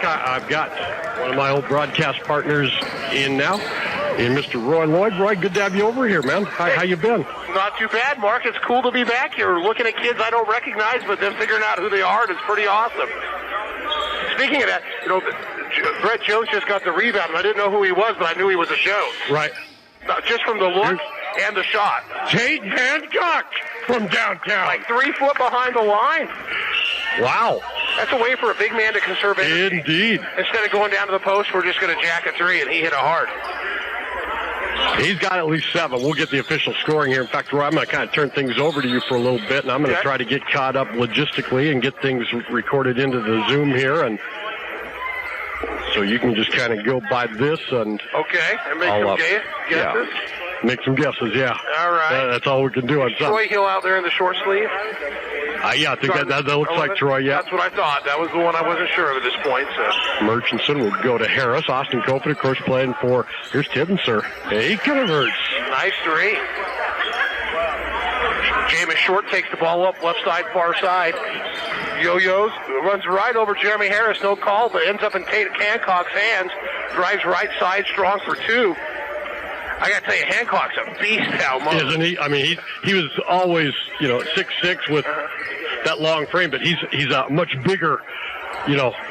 Mark. I've got one of my old broadcast partners in now, in Mr. Roy Lloyd. Roy, good to have you over here, man. How you been? Not too bad, Mark. It's cool to be back here, looking at kids I don't recognize, but then figuring out who they are, and it's pretty awesome. Speaking of that, Brett Jones just got the rebound, and I didn't know who he was, but I knew he was a Jones. Right. Just from the look and the shot. Tate Hancock from downtown. Like 3 foot behind the line. Wow. That's a way for a big man to conserve energy. Indeed. Instead of going down to the post, we're just going to jack a three, and he hit it hard. He's got at least 7. We'll get the official scoring here. In fact, Roy, I'm going to kind of turn things over to you for a little bit, and I'm going to try to get caught up logistically and get things recorded into the Zoom here, and so you can just kind of go by this and and make some guesses. Yeah. Make some guesses, yeah. All right. That's all we can do. Troy Hill out there in the short sleeve. Yeah, I think that looks like Troy, yeah. That's what I thought. That was the one I wasn't sure of at this point. So Murchison will go to Harris. Austin Copeland, of course, playing for, here's Tivenser. He could have hurt. Nice three. Jameis Short takes the ball up, left side, far side. Yo-yos, runs right over Jeremy Harris, no call, but ends up in Tate Hancock's hands. Drives right side, strong for 2. I got to tell you, Hancock's a beast now, Mo. Isn't he? I mean, he was always, 6'6" with that long frame, but he's a much bigger,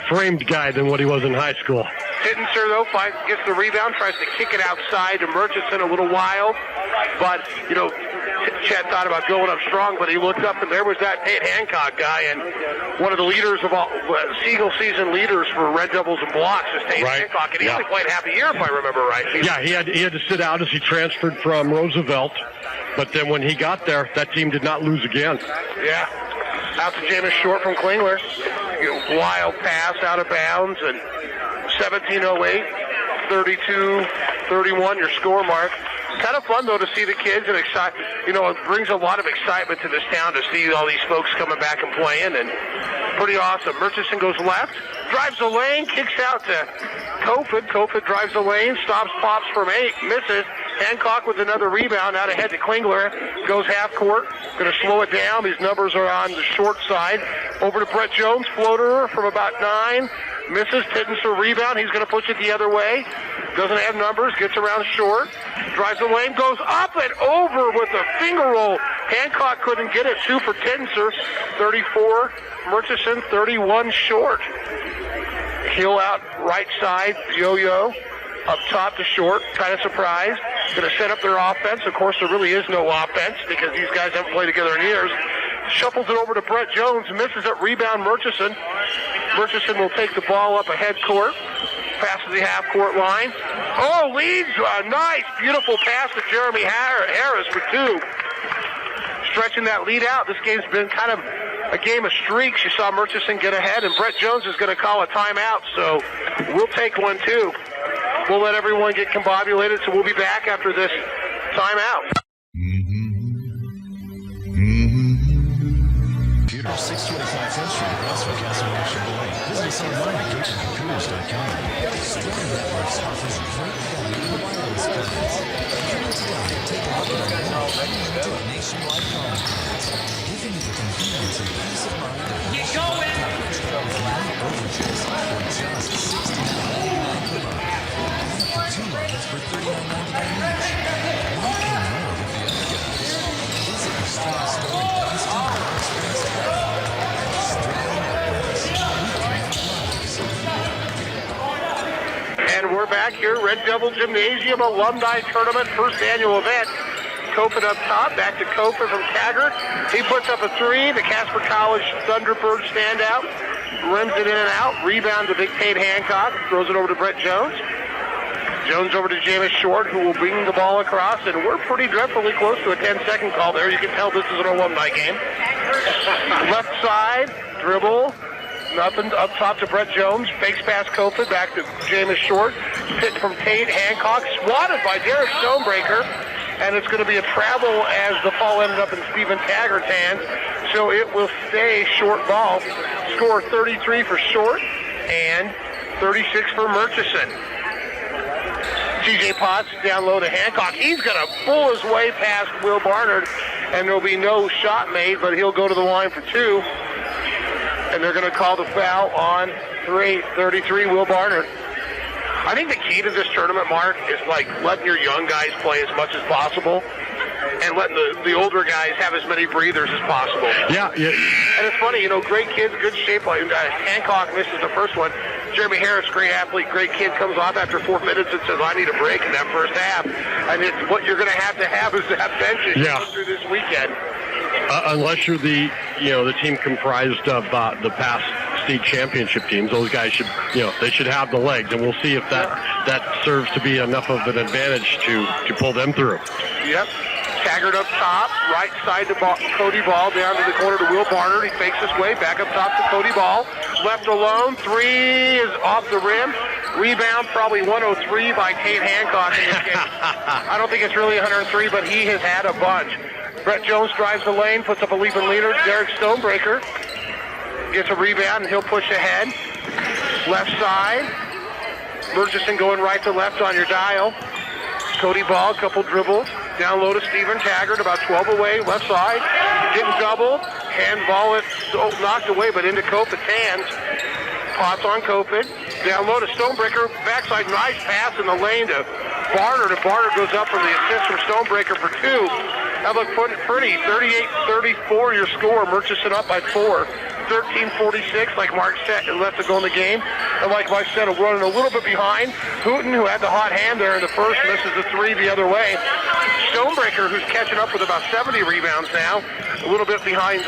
framed guy than what he was in high school. Tittenser, though, gets the rebound, tries to kick it outside to Murchison, a little wild. But, Chad thought about going up strong, but he looked up, and there was that Tate Hancock guy, and one of the leaders of all, Siegel season leaders for Red Devils and blocks is Tate Hancock, and he only played half a year, if I remember right. Yeah, he had to sit out as he transferred from Roosevelt, but then when he got there, that team did not lose again. Yeah. Out to Jameis Short from Klingler. Wild pass out of bounds, and 17:08, 32-31, your score mark. Kind of fun, though, to see the kids, and it brings a lot of excitement to this town to see all these folks coming back and playing, and pretty awesome. Murchison goes left, drives the lane, kicks out to Kofod. Kofod drives the lane, stops, pops from 8, misses. Hancock with another rebound, out ahead to Klingler, goes half court, going to slow it down. These numbers are on the short side. Over to Brett Jones, floater from about 9, misses. Tittenser rebound, he's going to push it the other way. Doesn't have numbers, gets around short, drives the lane, goes up and over with a finger roll. Hancock couldn't get it. 2 for Tittenser, 34. Murchison, 31 short. Hill out right side, Yo-Yo. Up top to Short, kind of surprised. Going to set up their offense. Of course, there really is no offense because these guys haven't played together in years. Shuffles it over to Brett Jones, misses it, rebound Murchison. Murchison will take the ball up ahead court. Passes the half-court line. Oh, leads. A nice, beautiful pass to Jeremy Harris for 2. Stretching that lead out. This game's been kind of a game of streaks. You saw Murchison get ahead, and Brett Jones is going to call a timeout, so we'll take one, too. We'll let everyone get combobulated, so we'll be back after this timeout. Computer, 625 Front Street, Crossville, Castle Rock, Chevrolet. Visit us online at coachingcomputers.com. Storm Networks offers great value wireless plans. Come today and take a look at our unlimited nationwide phone plans, giving you the convenience and peace of mind of Get going! overages for just $69.99 per month. And 2 lines for $39.99 each. We can more with the other guys. Visit your store store Best And we're back here, Red Devil Gymnasium Alumni Tournament, first annual event. Kofod up top, back to Kofod from Taggart. He puts up a 3, the Casper College Thunderbird standout. Rims it in and out, rebound to Big Tate Hancock, throws it over to Brett Jones. Jones over to Jameis Short, who will bring the ball across, and we're pretty dreadfully close to a 10-second call there. You can tell this is an alumni game. Left side, dribble, nothing, up top to Brett Jones, fakes past Kofod, back to Jameis Short, hit from Tate Hancock, swatted by Derek Stonebreaker, and it's going to be a travel as the ball ended up in Stephen Taggart's hands, so it will stay short ball. Score 33 for Short and 36 for Murchison. TJ Potts down low to Hancock. He's going to pull his way past Will Barnard, and there'll be no shot made, but he'll go to the line for 2. And they're going to call the foul on 38-33, Will Barnard. I think the key to this tournament, Mark, is like letting your young guys play as much as possible and letting the older guys have as many breathers as possible. Yeah. And it's funny, great kids, good shape. Like Hancock misses the first one. Jeremy Harris, great athlete, great kid, comes off after 4 minutes and says, I need a break in that first half. And it's what you're going to have is that bench as you go through this weekend. Unless you're the team comprised of the past state championship teams, those guys should, they should have the legs, and we'll see if that serves to be enough of an advantage to pull them through. Yep. Taggart up top, right side to Cody Ball, down to the corner to Will Barnard. He fakes his way back up top to Cody Ball. Left alone, three is off the rim. Rebound probably 103 by Tate Hancock in this game. I don't think it's really 103, but he has had a bunch. Brett Jones drives the lane, puts up a leaping leader. Derek Stonebreaker gets a rebound, and he'll push ahead. Left side. Murchison going right to left on your dial. Cody Ball, couple dribbles. Down low to Steven Taggart, about 12 away, left side. Getting doubled. Handball it knocked away, but into Kopit's hands. Potts on Kopit. Down low to Stonebreaker. Backside, nice pass in the lane to Barnard. And Barnard goes up for the assist from Stonebreaker for two. That looked pretty. 38-34 your score. Murchison up by 4. 13:46, like Mark said, and left to go in the game. And like Mike said, running a little bit behind. Hooten, who had the hot hand there in the first, misses the three the other way. Stonebreaker, who's catching up with about 70 rebounds now, a little bit behind.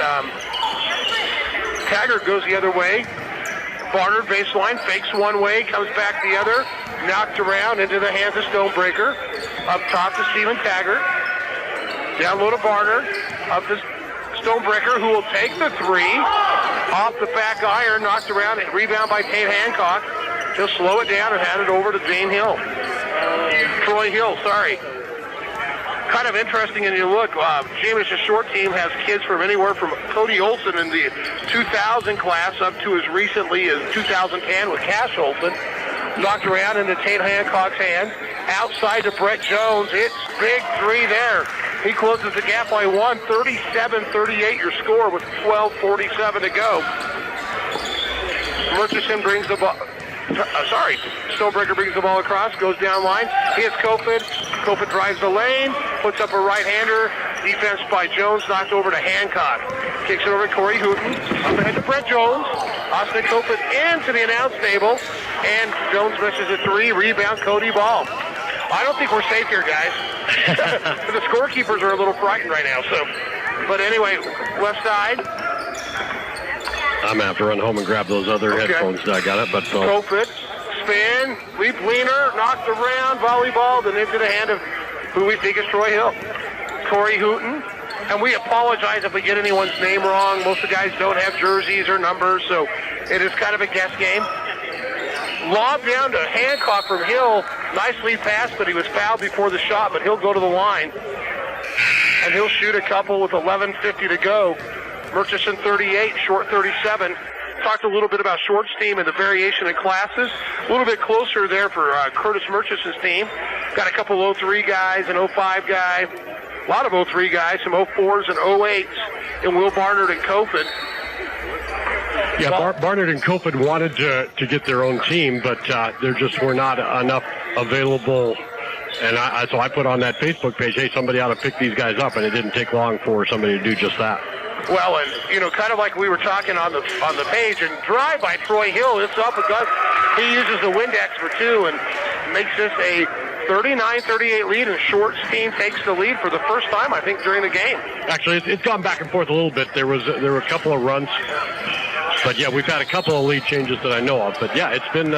Taggart goes the other way. Barnard baseline, fakes one way, comes back the other, knocked around into the hands of Stonebreaker. Up top to Steven Taggart. Down low to Barnard. Up to Stonebreaker, who will take the three. Off the back iron, knocked around, rebound by Tate Hancock. He'll slow it down and hand it over to Troy Hill, sorry. Kind of interesting, and you look, James's short team has kids from anywhere from Cody Olson in the 2000 class up to as recently as 2010 with Cash Olson. Knocked around into Tate Hancock's hand. Outside to Brett Jones. It's big three there. He closes the gap by 1, 37-38 your score with 12:47 to go. Murchison brings the ball. Stonebreaker brings the ball across, goes down line. Hits Kopit. Kopit drives the lane, puts up a right-hander. Defense by Jones, knocked over to Hancock. Kicks it over to Corey Hooten. Up ahead to Brett Jones. Austin Kopit into the announce table. And Jones misses a three. Rebound, Cody Ball. I don't think we're safe here, guys. The scorekeepers are a little frightened right now. But anyway, left side. I'm going to have to run home and grab those other headphones. I got it, but... Kopit, spin, leap leaner, knocked around, volleyball, then into the hand of who we think is Troy Hill. Corey Hooten. And we apologize if we get anyone's name wrong. Most of the guys don't have jerseys or numbers, so it is kind of a guess game. Lob down to Hancock from Hill. Nice lead pass, but he was fouled before the shot, but he'll go to the line. And he'll shoot a couple with 11:50 to go. Murchison 38, Short 37. Talked a little bit about Short's team and the variation in classes. A little bit closer there for Kurtis Murchison's team. Got a couple 03 guys, an 05 guy. A lot of 03 guys, some 04s and 08s, and Will Barnard and Kopit. Yeah, Barnard and Kopit wanted to get their own team, but there just were not enough available. And so I put on that Facebook page, hey, somebody ought to pick these guys up, and it didn't take long for somebody to do just that. Well, and, kind of like we were talking on the page, and drive by Troy Hill, it's up a gut. He uses the Windex for two and makes this a 39-38 lead, and Short's team takes the lead for the first time, I think, during the game. Actually, it's gone back and forth a little bit. There were a couple of runs, but yeah, we've had a couple of lead changes that I know of. But yeah, it's been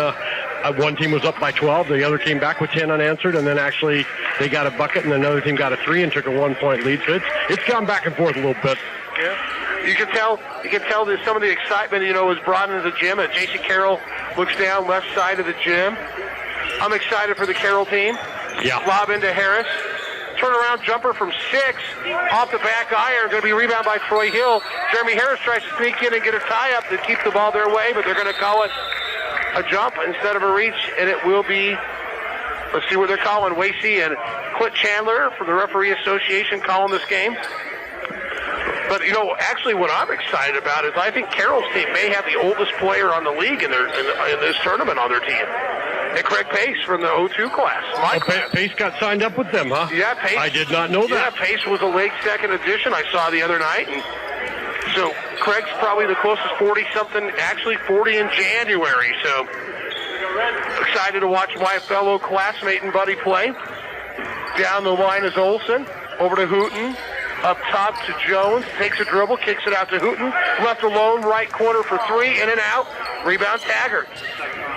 one team was up by 12, the other came back with 10 unanswered, and then actually they got a bucket, and another team got a 3 and took a 1-point lead. So it's gone back and forth a little bit. Yeah. You can tell that some of the excitement, was brought into the gym. J.C. Carroll looks down left side of the gym. I'm excited for the Carroll team. Yeah. Lob into Harris. Turnaround jumper from 6. Off the back iron. Going to be rebounded by Troy Hill. Jeremy Harris tries to sneak in and get a tie-up to keep the ball their way, but they're going to call it a jump instead of a reach, and it will be, let's see what they're calling, Wasey and Clint Chandler from the Referee Association calling this game. But, actually what I'm excited about is I think Carroll's team may have the oldest player on the league in this tournament on their team. And Craig Pace from the 02 class. Pace got signed up with them, huh? Yeah, Pace. I did not know that. Yeah, Pace was a late second edition I saw the other night. And so Craig's probably the closest 40-something, actually 40 in January. So excited to watch my fellow classmate and buddy play. Down the line is Olsen. Over to Hooten. Up top to Jones. Takes a dribble. Kicks it out to Hooten. Left alone. Right corner for three. In and out. Rebound Taggart.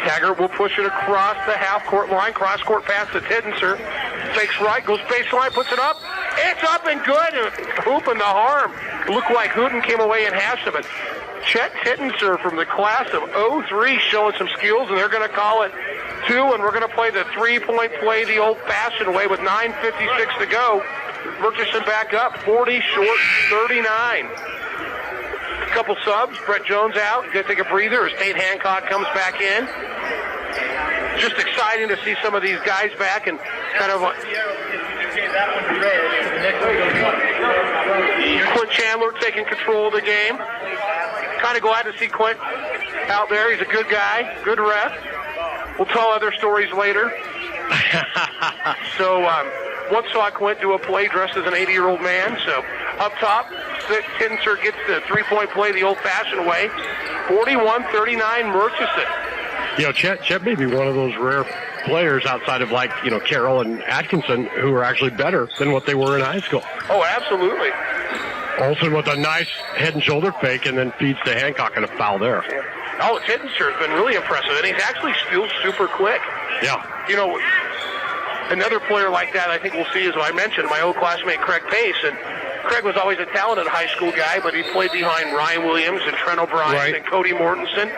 Taggart will push it across the half-court line. Cross-court pass to Tittenser. Fakes right. Goes baseline. Puts it up. It's up and good. Hoop in the arm. It looked like Hooten came away and hashed it. Chet Tittenser from the class of 03 showing some skills, and they're going to call it 2, and we're going to play the three-point play the old-fashioned way with 9:56 to go. Murchison back up, 40 short, 39. A couple subs. Brett Jones out. Going to take a breather as Tate Hancock comes back in. Just exciting to see some of these guys back and kind of... Quint Chandler taking control of the game. Kind of glad to see Quint out there. He's a good guy, good ref. We'll tell other stories later. So once saw Quint do a play dressed as an 80-year-old man. So up top, Tittenser gets the three-point play the old-fashioned way. 41-39 Murchison. Chet may be one of those rare players outside of Carroll and Atkinson who are actually better than what they were in high school. Oh, absolutely. Olsen with a nice head and shoulder fake and then feeds to Hancock and a foul there. Yeah. Oh, Tittenser has been really impressive, and he's actually still super quick. Yeah. Another player like that I think we'll see, as I mentioned, my old classmate Craig Pace. And Craig was always a talented high school guy, but he played behind Ryan Williams and Trent O'Brien and Cody Mortensen.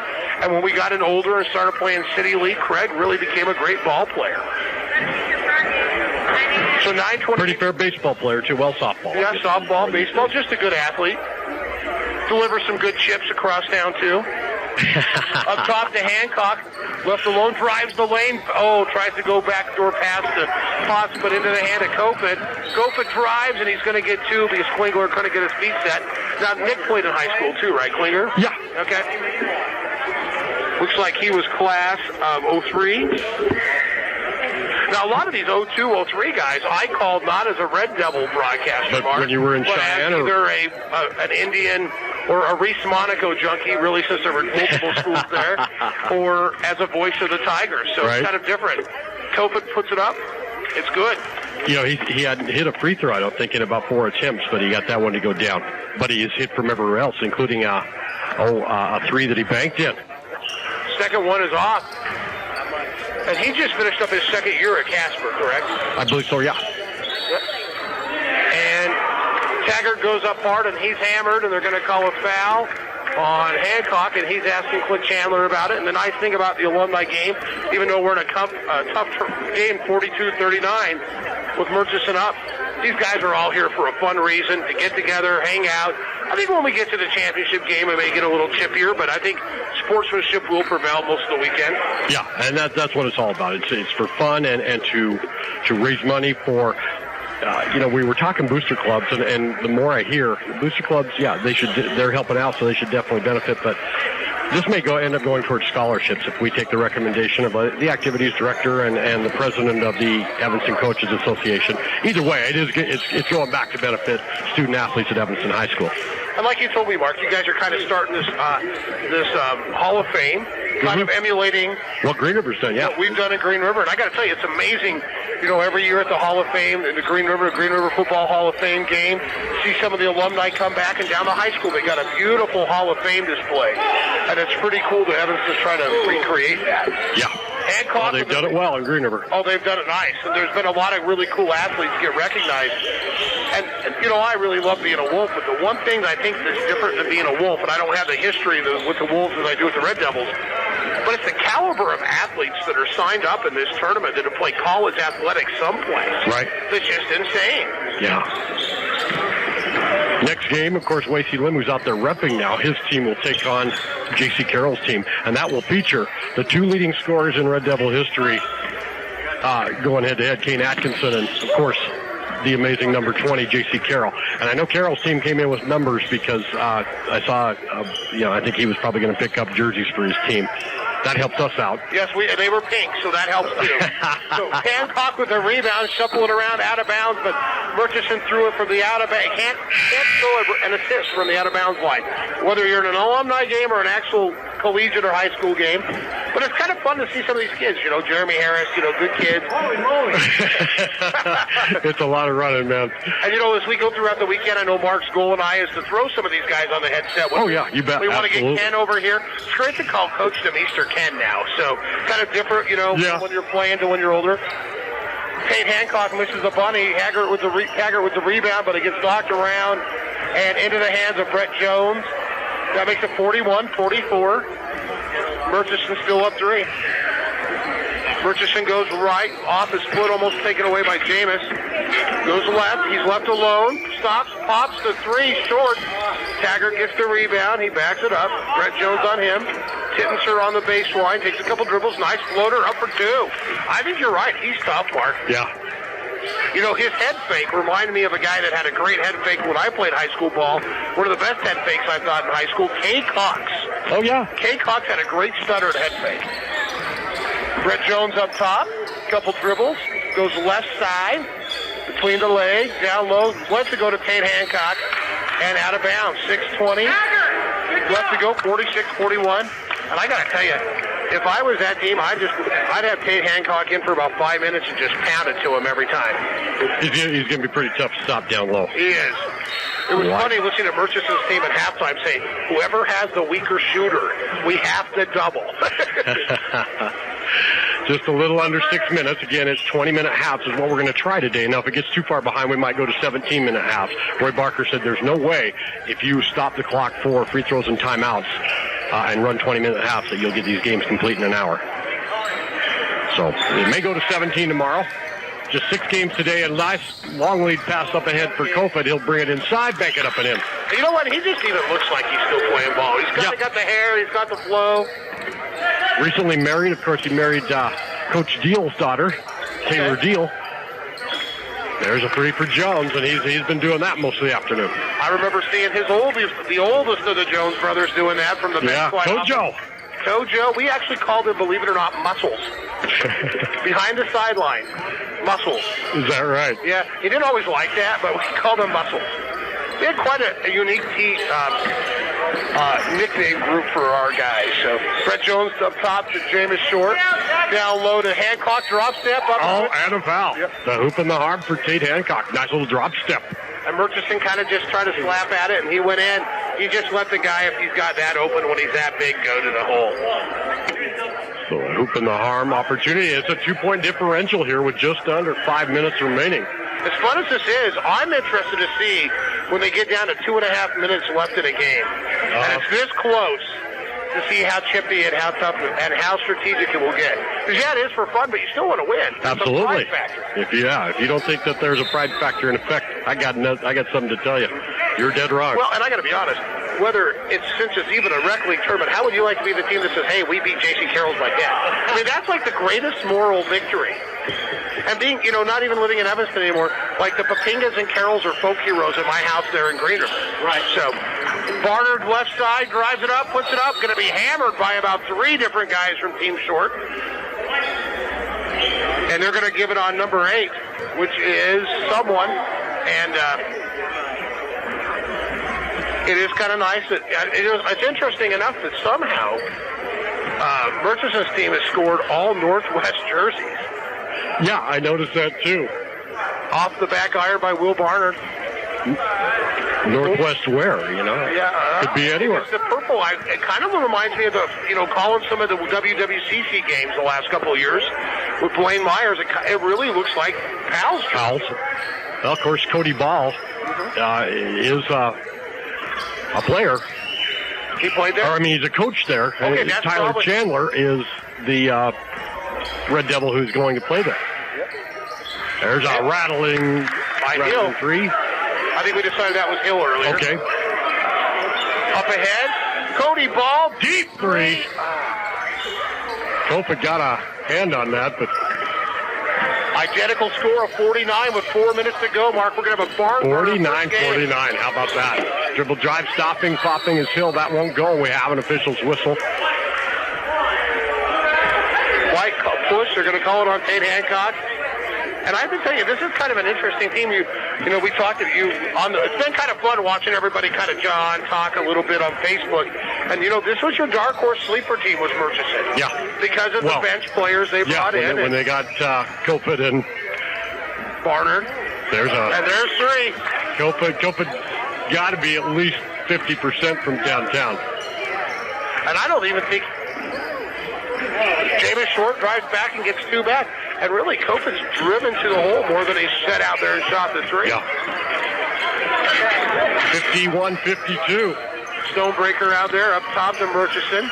And when we got in older and started playing City League, Craig really became a great ball player. So 9:20. Pretty fair baseball player, too. Well, softball. Yeah, softball, baseball, just a good athlete. Delivers some good chips across town, too. Up top to Hancock. Left alone, drives the lane. Tries to go backdoor pass to Potts, but into the hand of Kofod. Kofod drives, and he's going to get two because Klingler couldn't get his feet set. Now, Nick played in high school, too, right, Klinger? Yeah. Okay. Looks like he was class of 03. Now, a lot of these 02, 03 guys I called not as a Red Devil broadcaster, but when you were in but Cheyenne, as either an Indian or a Reese Monaco junkie, really, since there were multiple schools there, or as a voice of the Tigers. So It's kind of different. Kofod puts it up. It's good. He hadn't hit a free throw, I don't think, in about 4 attempts, but he got that one to go down. But he has hit from everywhere else, including a three that he banked in. Second one is off. And he just finished up his second year at Casper, correct? I believe so, yeah. Yep. And Taggart goes up hard, and he's hammered, and they're going to call a foul on Hancock, and he's asking Clint Chandler about it. And the nice thing about the alumni game, even though we're in a tough game, 42-39, with Murchison up, these guys are all here for a fun reason, to get together, hang out. I think when we get to the championship game, it may get a little chippier, but I think sportsmanship will prevail most of the weekend. Yeah, and that's what it's all about. It's for fun and to raise money for. We were talking booster clubs, and the more I hear, booster clubs, they're helping out, so they should definitely benefit. But this may end up going towards scholarships if we take the recommendation of the activities director and the president of the Evanston Coaches Association. Either way, it's going back to benefit student athletes at Evanston High School. And like you told me, Mark, you guys are kind of starting this Hall of Fame, kind of emulating what Green River's done, what we've done in Green River. And I got to tell you, it's amazing. Every year at the Hall of Fame, in the Green River Football Hall of Fame game, see some of the alumni come back, and down the high school, they got a beautiful Hall of Fame display. And it's pretty cool that Evanston's trying to recreate that. Yeah. Hancock, they've done it well in Green River. Oh, they've done it nice. And there's been a lot of really cool athletes get recognized. And I really love being a Wolf, but the one thing that I think that's different than being a Wolf, and I don't have the history with the Wolves as I do with the Red Devils, but it's the caliber of athletes that are signed up in this tournament that have played college athletics someplace. Right. That's just insane. Yeah. Next game, of course, Wasey Lim, who's out there repping now, his team will take on J.C. Carroll's team, and that will feature the two leading scorers in Red Devil history going head-to-head, Kane Atkinson and, of course, the amazing number 20, J.C. Carroll. And I know Carroll's team came in with numbers because I saw, I think he was probably going to pick up jerseys for his team. That helps us out. Yes, they were pink, so that helps too. So Hancock with a rebound, shuffle it around, out of bounds, but Murchison threw it from the out of bounds. Can't throw an assist from the out of bounds line. Whether you're in an alumni game or an actual collegiate or high school game. But it's kind of fun to see some of these kids, Jeremy Harris, good kids. Holy moly. It's a lot of running, man. And, as we go throughout the weekend, I know Mark's goal and I is to throw some of these guys on the headset. Oh, yeah, you bet. We want to get Ken over here. It's great to call Coach Demeester Ken now. So kind of different, when you're playing to when you're older. Tate Hancock misses the bunny. Haggart with the rebound, but it gets knocked around and into the hands of Brett Jones. That makes it 41-44. Murchison still up 3. Murchison goes right, off his foot, almost taken away by Jameis. Goes left, he's left alone, stops, pops the 3, short. Taggart gets the rebound, he backs it up. Brett Jones on him. Tittenser on the baseline, takes a couple dribbles, nice floater, up for 2. I think you're right, he's tough, Mark. Yeah. His head fake reminded me of a guy that had a great head fake when I played high school ball. One of the best head fakes I thought in high school, Kay Cox. Oh, yeah. Kay Cox had a great stuttered head fake. Brett Jones up top, couple dribbles, goes left side, between the legs, down low, left to go to Tate Hancock, and out of bounds, 6:20. Left to go, 46-41. And I got to tell you, if I was that team, I'd have Tate Hancock in for about 5 minutes and just pound it to him every time. He's going to be pretty tough to stop down low. He is. It was funny listening to Murchison's team at halftime saying, whoever has the weaker shooter, we have to double. Just a little under 6 minutes. Again, it's 20-minute halves is what we're going to try today. Now, if it gets too far behind, we might go to 17-minute halves. Roy Barker said there's no way if you stop the clock for free throws and timeouts and run 20-minute halves that you'll get these games complete in an hour. So it may go to 17 tomorrow. Just 6 games today, and nice long lead pass up ahead for Kofod. He'll bring it inside, bank it up and in. You know what? He just even looks like he's still playing ball. He's kind of got the hair. He's got the flow. Recently married. Of course, he married Coach Deal's daughter, Taylor Deal. There's a 3 for Jones, and he's been doing that most of the afternoon. I remember seeing the oldest of the Jones brothers doing that from the bench. Kojo. We actually called him, believe it or not, Muscles. Behind the sideline. Muscles. Is that right? Yeah, he didn't always like that, but we called him Muscles. We had quite a unique nickname group for our guys. So Brett Jones up top to Jameis Short. Down low to Hancock, drop step. Up and a foul. Yep. The hoop in the arm for Tate Hancock. Nice little drop step. And Murchison kind of just tried to slap at it, and he went in. You just let the guy, if he's got that open when he's that big, go to the hole. So a hoop in the harm opportunity. It's a 2-point differential here with just under 5 minutes remaining. As fun as this is, I'm interested to see when they get down to 2.5 minutes left in a game. And it's this close to see how chippy and how tough and how strategic it will get. Because, it is for fun, but you still want to win. There's absolutely. a pride factor. If you don't think that there's a pride factor in effect, I got something to tell you. You're dead wrong. Well, and I got to be honest, since it's even a rec league tournament, how would you like to be the team that says, hey, we beat J.C. Carroll's by 10? I mean, that's like the greatest moral victory. And being, not even living in Evanston anymore, like the Papingas and Carrolls are folk heroes at my house there in Green River. Right. So Barnard left side, drives it up, puts it up, going to be hammered by about 3 different guys from Team Short. And they're going to give it on number 8, which is someone. And it is kind of nice that it's interesting enough that somehow Murchison's team has scored all Northwest jerseys. Yeah, I noticed that too. Off the back iron by Will Barnard. Northwest where, Yeah. Could be anywhere. It's the purple. It kind of reminds me of the, calling some of the WWCC games the last couple of years with Blaine Myers. It really looks like Pals. Well, of course, Cody Ball is a player. He played there? He's a coach there. Okay, Tyler Chandler is the Red Devil who's going to play there. Yep. There's a rattling 3. I think we decided that was Hill earlier. Okay. Up ahead, Cody Ball, deep 3. Kofa got a hand on that, but I Identical score of 49 with 4 minutes to go, Mark. We're going to have a barn burner 49-49. How about that? Dribble drive, stopping, popping is Hill. That won't go. We have an official's whistle. White push. They're going to call it on Tate Hancock. And I have to tell you, this is kind of an interesting team. You know, we talked to you on the. It's been kind of fun watching everybody kind of talk a little bit on Facebook. And you know, this was your dark horse sleeper team, was Murchison. Yeah. Because of the bench players they brought in. When they got Kilpit and Barnard. There's 3. Kilpit got to be at least 50% from downtown. And I don't even think Jameis Short drives back and gets 2 back. And really, Kilpit's driven to the hole more than he set out there and shot the 3. Yeah. 51-52. Stonebreaker out there up top to Murchison.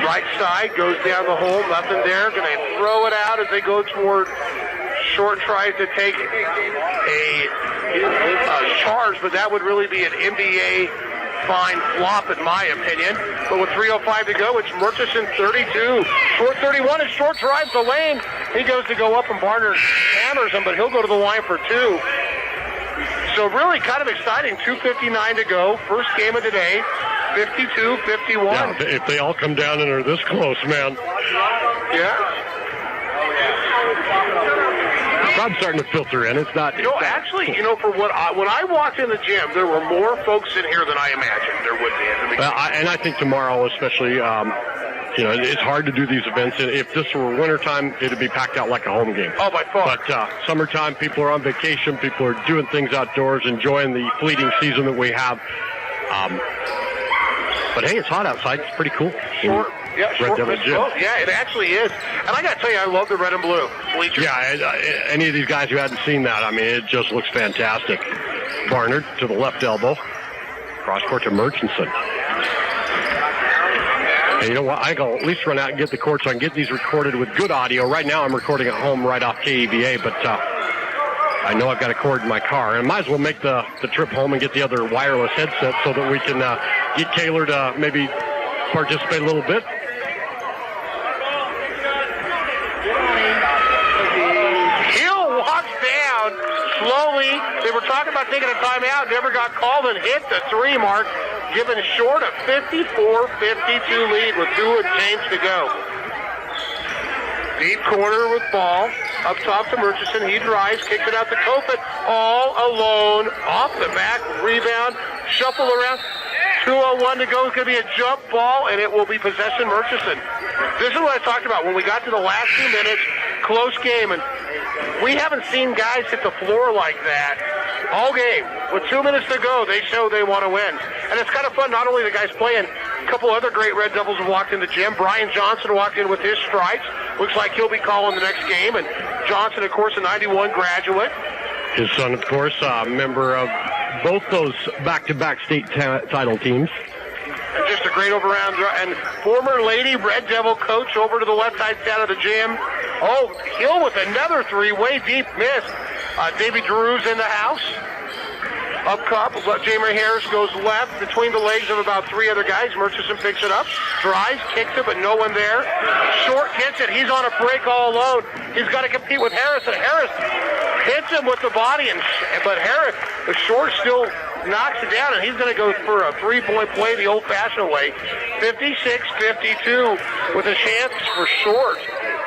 Right side goes down the hole, nothing there. Going to throw it out as they go toward Short. Tries to take a charge, but that would really be an NBA fine flop in my opinion. But with 3:05 to go, it's Murchison 32, Short 31, and Short drives the lane. He goes to go up and Barnard hammers him, but he'll go to the line for 2. So really kind of exciting. 2:59 to go. First game of the day. 52-51. Yeah, if they all come down and are this close, man. Yeah. I'm starting to filter in. It's not. You know, actually, you know, for when I walked in the gym, there were more folks in here than I imagined there would be. And I think tomorrow, especially, you know, it's hard to do these events. And if this were wintertime, it'd be packed out like a home game. Oh, by far. But summertime, people are on vacation. People are doing things outdoors, enjoying the fleeting season that we have. But hey, it's hot outside. It's pretty cool. Short. Yeah, Red Devil Gym. Yeah, it actually is. And I got to tell you, I love the red and blue bleachers. Yeah, any of these guys who hadn't seen that, I mean, it just looks fantastic. Barnard to the left elbow. Cross court to Murchison. And you know what? I can at least run out and get the court so I can get these recorded with good audio. Right now I'm recording at home right off KEVA, but I know I've got a cord in my car. And I might as well make the trip home and get the other wireless headset so that we can get Kaler to maybe participate a little bit. Slowly, they were talking about taking a timeout, never got called and hit the 3 mark, giving Short a 54-52 lead with 2 and change to go. Deep corner with ball, up top to Murchison, he drives, kicks it out to Kilpit, all alone, off the back, rebound, shuffle around, 2:01 to go, it's going to be a jump ball, and it will be possession Murchison. This is what I talked about when we got to the last 2 minutes, close game, and we haven't seen guys hit the floor like that all game. With 2 minutes to go, they show they want to win. And it's kind of fun, not only the guys playing, a couple other great Red Devils have walked in the gym. Brian Johnson walked in with his stripes. Looks like he'll be calling the next game. And Johnson, of course, a 91 graduate. His son, of course, a member of both those back-to-back state title teams. And just a great over-round. And former Lady Red Devil coach over to the left side of the gym. Oh, Hill with another 3, way deep miss. Davey Drew's in the house. Up top, Jamer Harris goes left between the legs of about 3 other guys. Murchison picks it up, drives, kicks it, but no one there. Short gets it. He's on a break all alone. He's got to compete with Harris, and Harris hits him with the body, but Harris, the Short still knocks it down, and he's going to go for a 3-point play the old-fashioned way. 56-52 with a chance for Short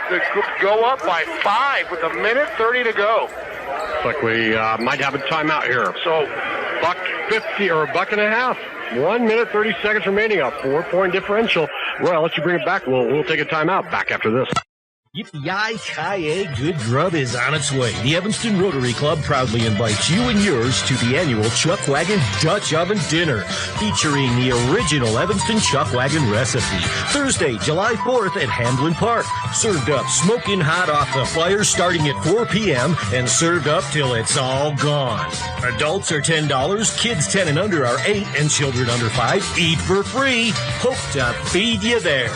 to go up by 5 with 1:30 to go. Looks like we might have a timeout here. So, $1.50 or $1.50. 1 minute, 30 seconds remaining. A 4-point differential. Roy, I'll let you bring it back. We'll take a timeout. Back after this. Yippee-yi-ki-yay, good grub is on its way. The Evanston Rotary Club proudly invites you and yours to the annual Chuck Wagon Dutch Oven Dinner, featuring the original Evanston Chuck Wagon recipe. Thursday, July 4th at Hamblin Park. Served up smoking hot off the fire starting at 4 p.m. and served up till it's all gone. Adults are $10, kids 10 and under are 8, and children under 5 eat for free. Hope to feed you there.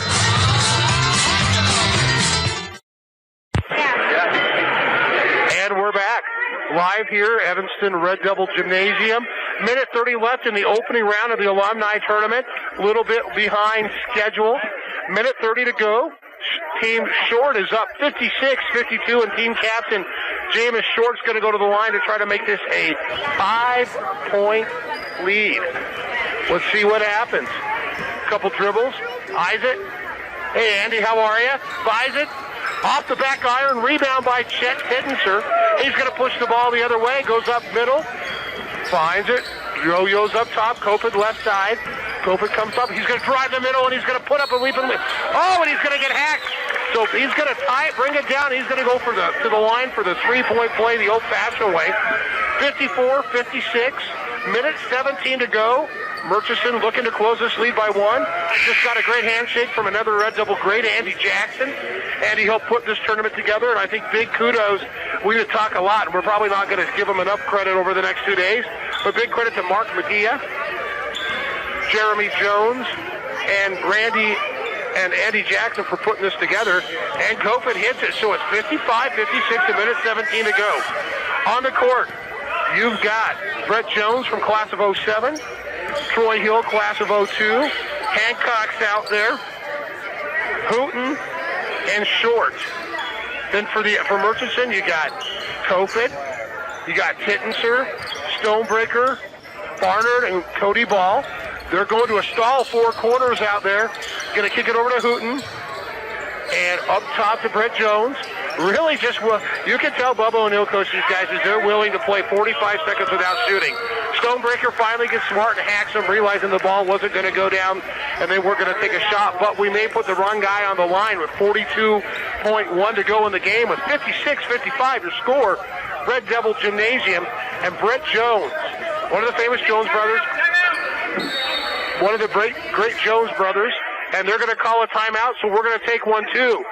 Live here, Evanston Red Devil Gymnasium. 1:30 left in the opening round of the Alumni Tournament. A little bit behind schedule. 1:30 to go. Team Short is up 56-52, and team captain Jameis Short's going to go to the line to try to make this a 5-point lead. Let's see what happens. Couple dribbles. Isaac. Hey, Andy, how are you? Buys it. Off the back iron. Rebound by Chet Hittenser. He's going to push the ball the other way. Goes up middle. Finds it. Yo-yo's up top. Copen left side. Copen comes up. He's going to drive the middle, and he's going to put up a leap. And he's going to get hacked. So he's going to tie it, bring it down. He's going to go to the line for the three-point play the old-fashioned way. 54-56. Minute 17 to go. Murchison looking to close this lead by one. Just got a great handshake from another Red Devil great, Andy Jackson. Andy helped put this tournament together, and I think big kudos. We would talk a lot, and we're probably not going to give him enough credit over the next 2 days, but big credit to Mark Madia, Jeremy Jones, and Randy and Andy Jackson for putting this together. And Copen hits it, so it's 55-56, a minute 17 to go. On the court, you've got Brett Jones from class of 07, Troy Hill, class of 02. Hancock's out there. Hooten and Short. Then for Murchison, you got Copen, you got Tittenser, Stonebreaker, Barnard, and Cody Ball. They're going to a stall, four corners out there. Going to kick it over to Hooten. And up top to Brett Jones. Really just, you can tell Bubba O'Neill coach these guys is they're willing to play 45 seconds without shooting. Stonebreaker finally gets smart and hacks him, realizing the ball wasn't going to go down and they weren't going to take a shot. But we may put the wrong guy on the line with 42.1 to go in the game with 56-55 your score. Red Devil Gymnasium and Brett Jones, one of the famous Jones brothers, one of the great Jones brothers. And they're going to call a timeout, so we're going to take one too.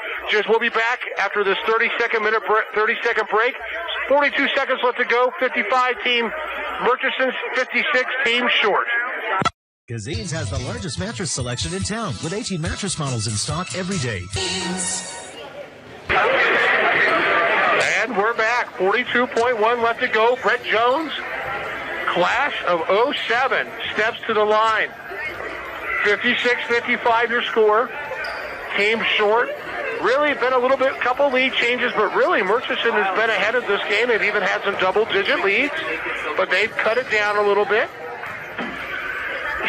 We'll be back after this 30-second break. 42 seconds left to go. 55 team Murchison's, 56 team Short. Gazene's has the largest mattress selection in town, with 18 mattress models in stock every day. And we're back. 42.1 left to go. Brett Jones, class of 07, steps to the line. 56-55 your score. Team Short. Really been a couple lead changes, but really Murchison has been ahead of this game. They've even had some double-digit leads, but they've cut it down a little bit.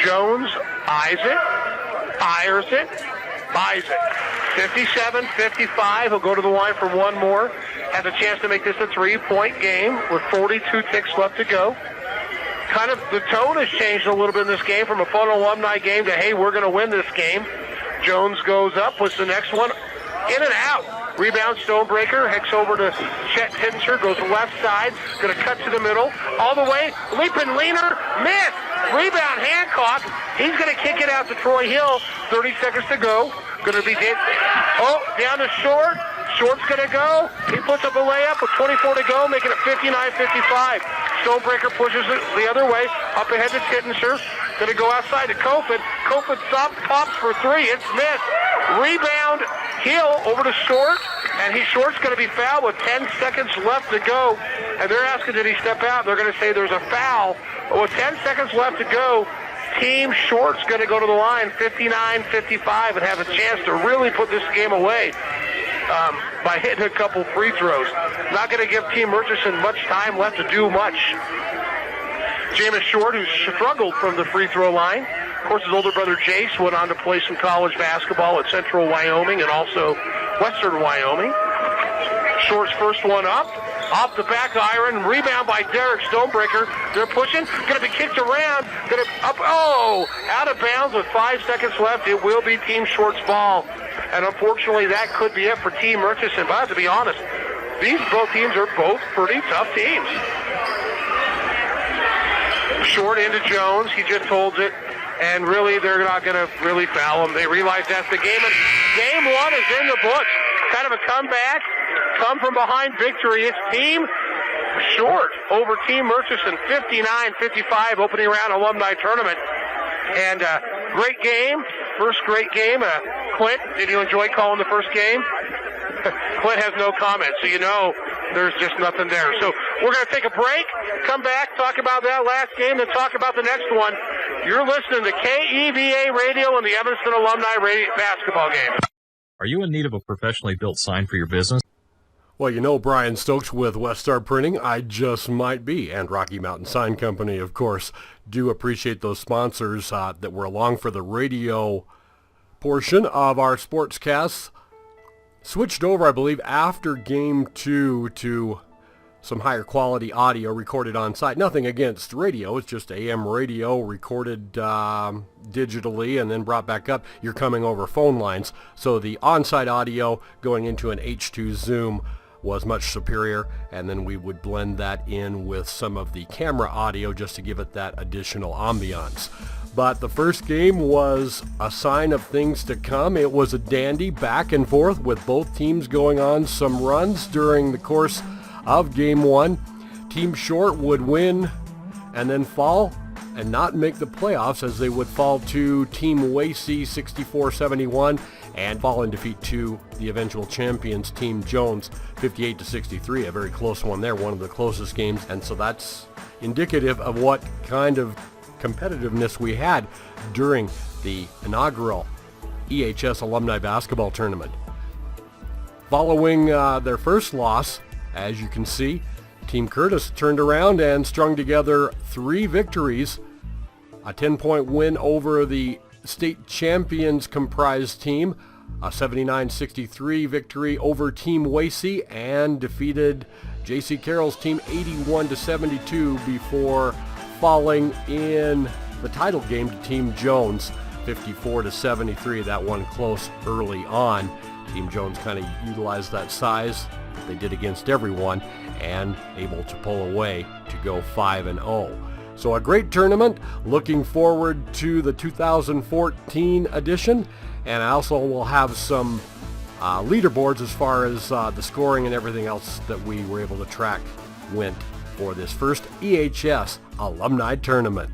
Jones eyes it, fires it, buys it. 57-55. He'll go to the line for one more. Has a chance to make this a three-point game with 42 ticks left to go. Kind of the tone has changed a little bit in this game from a fun alumni game to, hey, we're going to win this game. Jones goes up, puts the next one in and out. Rebound, Stonebreaker, hex over to Chet Hittenser, goes left side, going to cut to the middle, all the way, leap and leaner, miss. Rebound, Hancock. He's going to kick it out to Troy Hill. 30 seconds to go. Going to be down to Short. Short's going to go. He puts up a layup with 24 to go, making it 59-55. Stonebreaker pushes it the other way, up ahead to Tittenser. Going to go outside to Copen. Copen pops for three. It's missed. Rebound, Hill over to Short, and Short's going to be fouled with 10 seconds left to go. And they're asking, did he step out? They're going to say there's a foul. But with 10 seconds left to go, Team Short's going to go to the line 59-55 and have a chance to really put this game away by hitting a couple free throws. Not going to give Team Murchison much time left to do much. Jameis Short, who struggled from the free throw line. Of course, his older brother Jace went on to play some college basketball at Central Wyoming and also Western Wyoming. Short's first one up. Off the back iron, rebound by Derek Stonebreaker. They're pushing, going to be kicked around, out of bounds with 5 seconds left. It will be Team Short's ball. And unfortunately, that could be it for Team Murchison. But I have to be honest, both teams are both pretty tough teams. Short into Jones, he just holds it. And really, they're not going to really foul him. They realize that's the game. And game one is in the books. Kind of a comeback. Come from behind victory. It's Team Short over Team Murchison, 59-55, opening round alumni tournament. And great game. First great game. Clint, did you enjoy calling the first game? Clint has no comment, so you know there's just nothing there. So we're going to take a break, come back, talk about that last game, then talk about the next one. You're listening to KEVA Radio and the Evanston Alumni Basketball Game. Are you in need of a professionally built sign for your business? Well, you know Brian Stokes with West Star Printing. I just might be. And Rocky Mountain Sign Company, of course. Do appreciate those sponsors that were along for the radio portion of our sportscasts. Switched over, I believe, after Game 2 to some higher quality audio recorded on site. Nothing against radio. It's just AM radio recorded digitally and then brought back up. You're coming over phone lines. So the on-site audio going into an H2 Zoom was much superior, and then we would blend that in with some of the camera audio just to give it that additional ambiance. But the first game was a sign of things to come. It was a dandy back and forth with both teams going on some runs during the course of Game 1. Team Short would win and then fall and not make the playoffs, as they would fall to Team Wacy 64-71 and fall in defeat to the eventual champions, Team Jones, 58-63. A very close one there, one of the closest games. And so that's indicative of what kind of competitiveness we had during the inaugural EHS Alumni Basketball Tournament. Following their first loss, as you can see, Team Kurtis turned around and strung together 3 victories. A 10-point win over the state champions comprised team, a 79-63 victory over Team Wacy, and defeated J.C. Carroll's team 81-72 before falling in the title game to Team Jones 54-73. That one close early on. Team Jones kind of utilized that size they did against everyone and able to pull away to go 5-0. So a great tournament. Looking forward to the 2014 edition, and I also will have some leaderboards as far as the scoring and everything else that we were able to track went for this first EHS Alumni Tournament.